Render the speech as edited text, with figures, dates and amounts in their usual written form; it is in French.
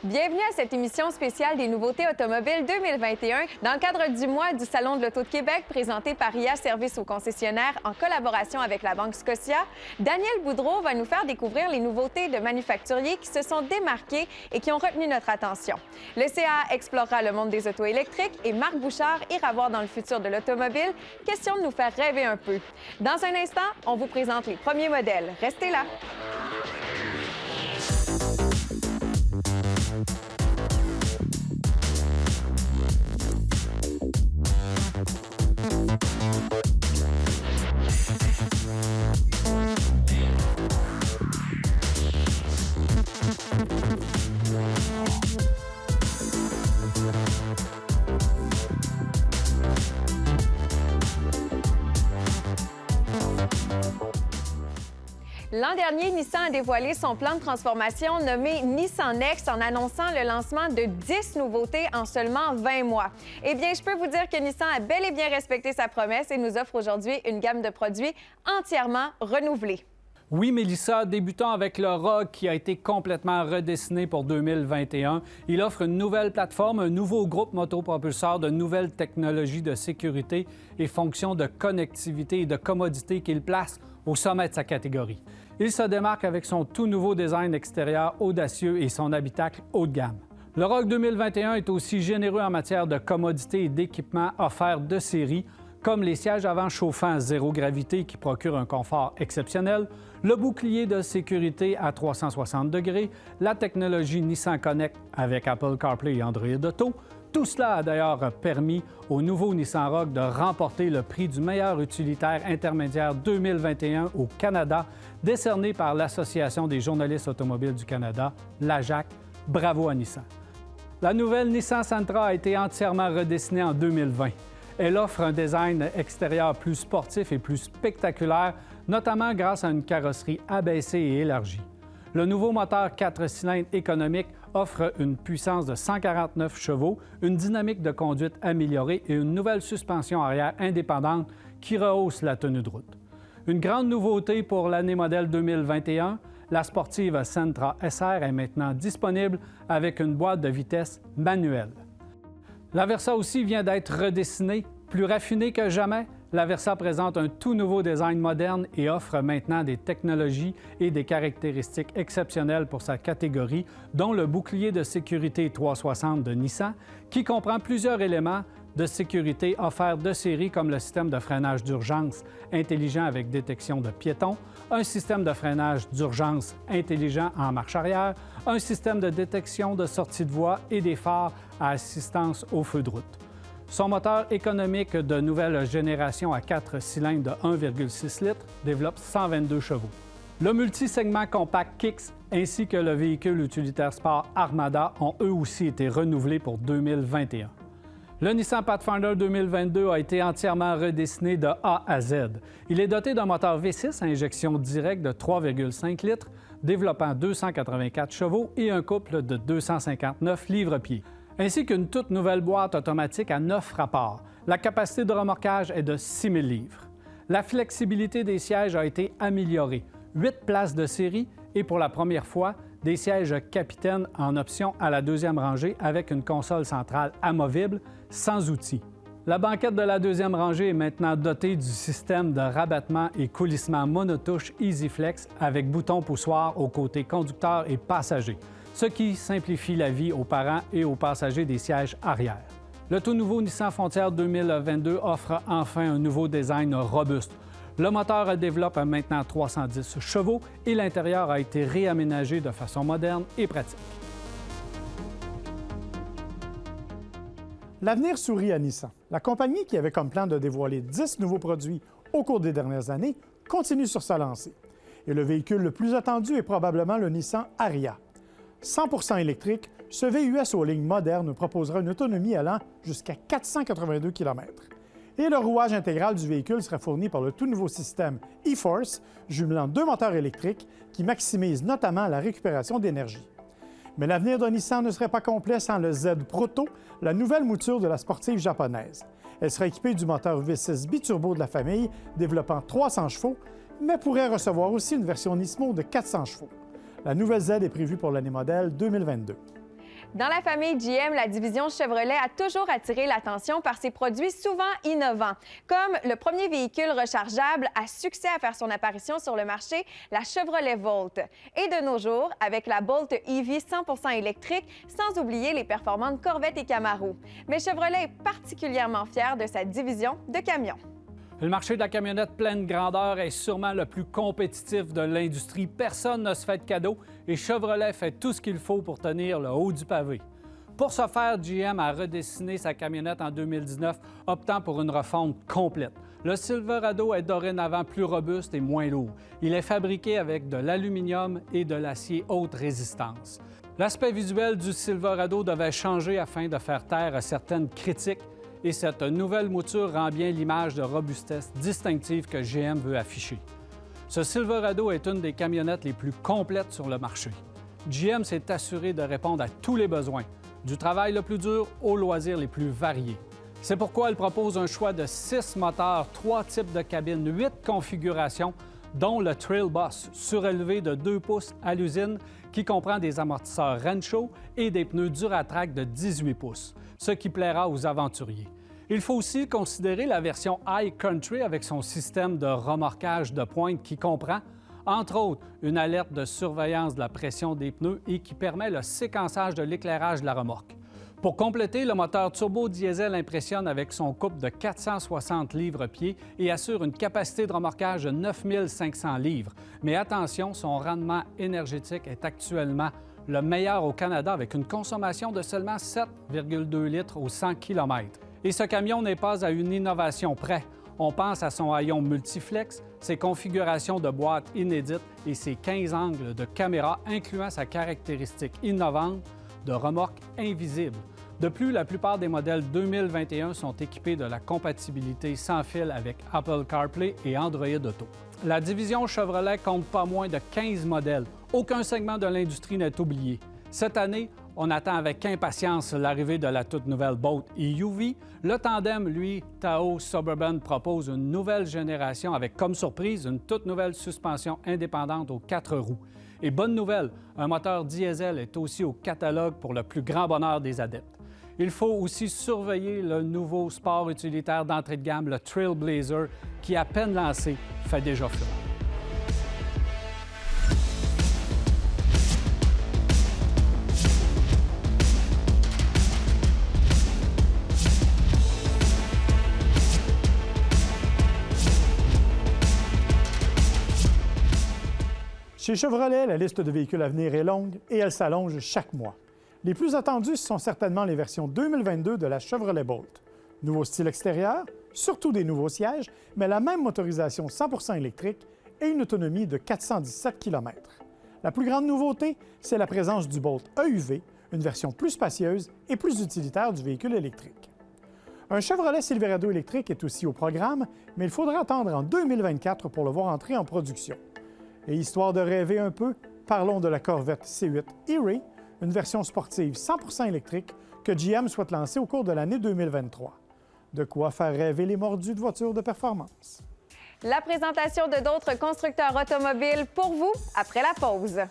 Bienvenue à cette émission spéciale des nouveautés automobiles 2021 dans le cadre du mois du Salon de l'Auto de Québec présenté par IA Services aux concessionnaires en collaboration avec la Banque Scotia. Daniel Boudreau va nous faire découvrir les nouveautés de manufacturiers qui se sont démarqués et qui ont retenu notre attention. Le CA explorera le monde des autos électriques et Marc Bouchard ira voir dans le futur de l'automobile. Question de nous faire rêver un peu. Dans un instant, on vous présente les premiers modèles. Restez là! L'an dernier, Nissan a dévoilé son plan de transformation nommé Nissan Next en annonçant le lancement de 10 nouveautés en seulement 20 mois. Eh bien, je peux vous dire que Nissan a bel et bien respecté sa promesse et nous offre aujourd'hui une gamme de produits entièrement renouvelée. Oui, Mélissa, débutons avec le Rogue qui a été complètement redessiné pour 2021. Il offre une nouvelle plateforme, un nouveau groupe motopropulseur, de nouvelles technologies de sécurité et fonctions de connectivité et de commodité qu'il place au sommet de sa catégorie. Il se démarque avec son tout nouveau design extérieur audacieux et son habitacle haut de gamme. Le Rogue 2021 est aussi généreux en matière de commodité et d'équipements offerts de série, comme les sièges avant chauffants zéro gravité qui procurent un confort exceptionnel, le bouclier de sécurité à 360 degrés, la technologie Nissan Connect avec Apple CarPlay et Android Auto. Tout cela a d'ailleurs permis au nouveau Nissan Rogue de remporter le prix du meilleur utilitaire intermédiaire 2021 au Canada, décerné par l'Association des journalistes automobiles du Canada, l'AJAC. Bravo à Nissan. La nouvelle Nissan Sentra a été entièrement redessinée en 2020. Elle offre un design extérieur plus sportif et plus spectaculaire, notamment grâce à une carrosserie abaissée et élargie. Le nouveau moteur 4 cylindres économique offre une puissance de 149 chevaux, une dynamique de conduite améliorée et une nouvelle suspension arrière indépendante qui rehausse la tenue de route. Une grande nouveauté pour l'année modèle 2021, la sportive Sentra SR est maintenant disponible avec une boîte de vitesse manuelle. La Versa aussi vient d'être redessinée, plus raffinée que jamais. La Versa présente un tout nouveau design moderne et offre maintenant des technologies et des caractéristiques exceptionnelles pour sa catégorie, dont le bouclier de sécurité 360 de Nissan, qui comprend plusieurs éléments de sécurité offerts de série comme le système de freinage d'urgence intelligent avec détection de piétons, un système de freinage d'urgence intelligent en marche arrière, un système de détection de sortie de voie et des phares à assistance au feu de route. Son moteur économique de nouvelle génération à 4 cylindres de 1,6 litres développe 122 chevaux. Le multisegment compact Kicks ainsi que le véhicule utilitaire sport Armada ont eux aussi été renouvelés pour 2021. Le Nissan Pathfinder 2022 a été entièrement redessiné de A à Z. Il est doté d'un moteur V6 à injection directe de 3,5 litres, développant 284 chevaux et un couple de 259 livres-pieds, ainsi qu'une toute nouvelle boîte automatique à 9 rapports. La capacité de remorquage est de 6 000 livres. La flexibilité des sièges a été améliorée. 8 places de série et pour la première fois, des sièges capitaine en option à la deuxième rangée avec une console centrale amovible sans outils. La banquette de la deuxième rangée est maintenant dotée du système de rabattement et coulissement monotouche EasyFlex avec bouton poussoir aux côtés conducteur et passager, ce qui simplifie la vie aux parents et aux passagers des sièges arrière. Le tout nouveau Nissan Frontier 2022 offre enfin un nouveau design robuste. Le moteur développe maintenant 310 chevaux et l'intérieur a été réaménagé de façon moderne et pratique. L'avenir sourit à Nissan. La compagnie, qui avait comme plan de dévoiler 10 nouveaux produits au cours des dernières années, continue sur sa lancée. Et le véhicule le plus attendu est probablement le Nissan Ariya. 100% électrique, ce VUS aux lignes modernes proposera une autonomie allant jusqu'à 482 km. Et le rouage intégral du véhicule sera fourni par le tout nouveau système e-Force, jumelant 2 moteurs électriques qui maximisent notamment la récupération d'énergie. Mais l'avenir de Nissan ne serait pas complet sans le Z Proto, la nouvelle mouture de la sportive japonaise. Elle sera équipée du moteur V6 biturbo de la famille, développant 300 chevaux, mais pourrait recevoir aussi une version Nismo de 400 chevaux. La nouvelle Z est prévue pour l'année modèle 2022. Dans la famille GM, la division Chevrolet a toujours attiré l'attention par ses produits souvent innovants, comme le premier véhicule rechargeable à succès à faire son apparition sur le marché, la Chevrolet Volt. Et de nos jours, avec la Bolt EV 100% électrique, sans oublier les performantes Corvette et Camaro. Mais Chevrolet est particulièrement fier de sa division de camions. Le marché de la camionnette pleine grandeur est sûrement le plus compétitif de l'industrie. Personne ne se fait de cadeau et Chevrolet fait tout ce qu'il faut pour tenir le haut du pavé. Pour ce faire, GM a redessiné sa camionnette en 2019, optant pour une refonte complète. Le Silverado est dorénavant plus robuste et moins lourd. Il est fabriqué avec de l'aluminium et de l'acier haute résistance. L'aspect visuel du Silverado devait changer afin de faire taire à certaines critiques. Et cette nouvelle mouture rend bien l'image de robustesse distinctive que GM veut afficher. Ce Silverado est une des camionnettes les plus complètes sur le marché. GM s'est assuré de répondre à tous les besoins, du travail le plus dur aux loisirs les plus variés. C'est pourquoi elle propose un choix de 6 moteurs, 3 types de cabines, 8 configurations, dont le Trail Boss, surélevé de 2 pouces à l'usine, qui comprend des amortisseurs Rencho et des pneus Duratrac de 18 pouces, ce qui plaira aux aventuriers. Il faut aussi considérer la version High Country avec son système de remorquage de pointe qui comprend, entre autres, une alerte de surveillance de la pression des pneus et qui permet le séquençage de l'éclairage de la remorque. Pour compléter, le moteur turbo-diesel impressionne avec son couple de 460 livres-pieds et assure une capacité de remorquage de 9500 livres. Mais attention, son rendement énergétique est actuellement le meilleur au Canada avec une consommation de seulement 7,2 litres au 100 km. Et ce camion n'est pas à une innovation près. On pense à son haillon multiflex, ses configurations de boîte inédites et ses 15 angles de caméra, incluant sa caractéristique innovante de remorque invisible. De plus, la plupart des modèles 2021 sont équipés de la compatibilité sans fil avec Apple CarPlay et Android Auto. La division Chevrolet compte pas moins de 15 modèles. Aucun segment de l'industrie n'est oublié. Cette année, on attend avec impatience l'arrivée de la toute nouvelle Bolt EUV. Le tandem, lui, Tahoe Suburban, propose une nouvelle génération avec comme surprise une toute nouvelle suspension indépendante aux 4 roues. Et bonne nouvelle, un moteur diesel est aussi au catalogue pour le plus grand bonheur des adeptes. Il faut aussi surveiller le nouveau sport utilitaire d'entrée de gamme, le Trailblazer, qui, à peine lancé, fait déjà fureur. Chez Chevrolet, la liste de véhicules à venir est longue et elle s'allonge chaque mois. Les plus attendus sont certainement les versions 2022 de la Chevrolet Bolt. Nouveau style extérieur, surtout des nouveaux sièges, mais la même motorisation 100% électrique et une autonomie de 417 km. La plus grande nouveauté, c'est la présence du Bolt EUV, une version plus spacieuse et plus utilitaire du véhicule électrique. Un Chevrolet Silverado électrique est aussi au programme, mais il faudra attendre en 2024 pour le voir entrer en production. Et histoire de rêver un peu, parlons de la Corvette C8 E-Ray, une version sportive 100% électrique que GM souhaite lancer au cours de l'année 2023. De quoi faire rêver les mordus de voitures de performance. La présentation de d'autres constructeurs automobiles pour vous après la pause.